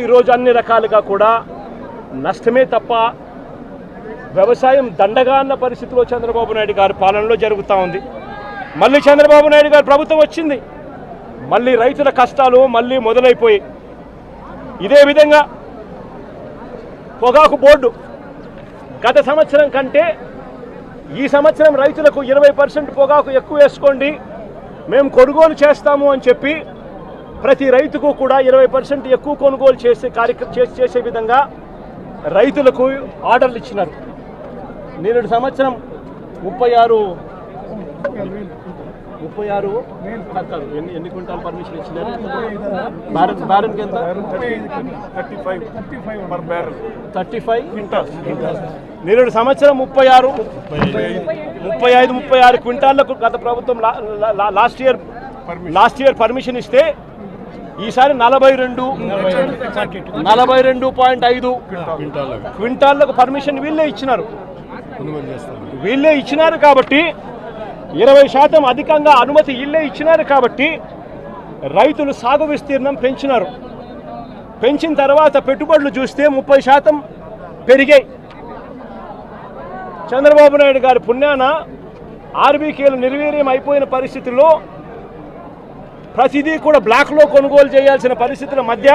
ఈరోజు అన్ని రకాలుగా కూడా నష్టమే తప్ప వ్యవసాయం దండగా అన్న పరిస్థితిలో చంద్రబాబు నాయుడు గారి పాలనలో జరుగుతూ ఉంది. మళ్ళీ చంద్రబాబు నాయుడు గారి ప్రభుత్వం వచ్చింది, మళ్ళీ రైతుల కష్టాలు మళ్ళీ మొదలైపోయి. ఇదే విధంగా పొగాకు బోర్డు గత సంవత్సరం కంటే ఈ సంవత్సరం రైతులకు 20% పొగాకు ఎక్కువ వేసుకోండి, మేము కొనుగోలు చేస్తాము అని చెప్పి ప్రతి రైతుకు కూడా 20% ఎక్కువ కొనుగోలు చేసే విధంగా రైతులకు ఆర్డర్లు ఇచ్చినారు. నేడు సంవత్సరం 36 ఎన్ని క్వింటాల్ పర్మిషన్ ఇచ్చినారు? బ్యారెన్కి ఎంత? 35 క్వింటాల్. నేడు సంవత్సరం 35 క్వింటాళ్లకు గత ప్రభుత్వం లాస్ట్ ఇయర్ పర్మిషన్ ఇస్తే ఈసారి 42.5 క్వింటాళ్లకు పర్మిషన్ వీళ్ళే ఇచ్చినారు కాబట్టి 20% అధికంగా అనుమతి వీళ్ళే ఇచ్చినారు కాబట్టి రైతులు సాగు విస్తీర్ణం పెంచినారు. పెంచిన తర్వాత పెట్టుబడులు చూస్తే 30% పెరిగాయి. చంద్రబాబు నాయుడు గారి పుణ్యాన ఆర్బీకేలు నిర్వీర్యం అయిపోయిన పరిస్థితుల్లో ప్రతిదీ కూడా బ్లాక్లో కొనుగోలు చేయాల్సిన పరిస్థితుల మధ్య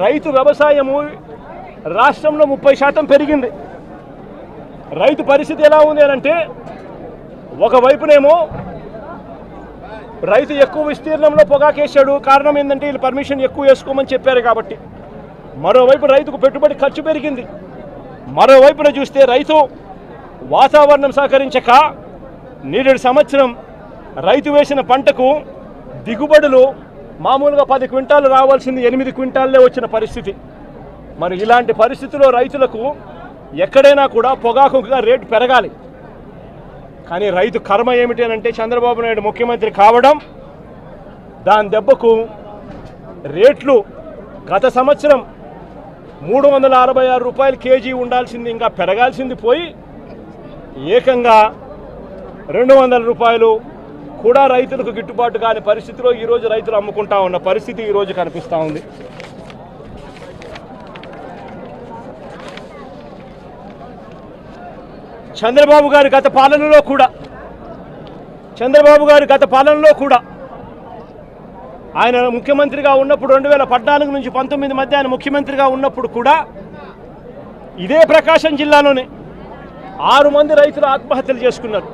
రైతు వ్యవసాయము రాష్ట్రంలో 30% పెరిగింది. రైతు పరిస్థితి ఎలా ఉంది అంటే, ఒకవైపునేమో రైతు ఎక్కువ విస్తీర్ణంలో పొగాకేశాడు, కారణం ఏంటంటే వీళ్ళు పర్మిషన్ ఎక్కువ వేసుకోమని చెప్పారు కాబట్టి. మరోవైపు రైతుకు పెట్టుబడి ఖర్చు పెరిగింది. మరోవైపున చూస్తే రైతు వాతావరణం సహకరించక నేడు సంవత్సరం రైతు వేసిన పంటకు దిగుబడులు మామూలుగా 10 క్వింటాలు రావాల్సింది 8 క్వింటాల్లే వచ్చిన పరిస్థితి. మరి ఇలాంటి పరిస్థితుల్లో రైతులకు ఎక్కడైనా కూడా పొగాకుగా రేటు పెరగాలి. కానీ రైతు కర్మ ఏమిటి అంటే చంద్రబాబు నాయుడు ముఖ్యమంత్రి కావడం, దాని దెబ్బకు రేట్లు గత సంవత్సరం 366 రూపాయలు కేజీ ఉండాల్సింది ఇంకా పెరగాల్సింది పోయి ఏకంగా 200 రూపాయలు కూడా రైతులకు గిట్టుబాటు కాని పరిస్థితిలో ఈరోజు రైతులు అమ్ముకుంటా ఉన్న పరిస్థితి ఈరోజు కనిపిస్తూ ఉంది. చంద్రబాబు గారి గత పాలనలో కూడా ఆయన ముఖ్యమంత్రిగా ఉన్నప్పుడు 2014 నుంచి 19 మధ్య ఆయన ముఖ్యమంత్రిగా ఉన్నప్పుడు కూడా ఇదే ప్రకాశం జిల్లాలోనే 6 మంది రైతులు ఆత్మహత్యలు చేసుకున్నారు.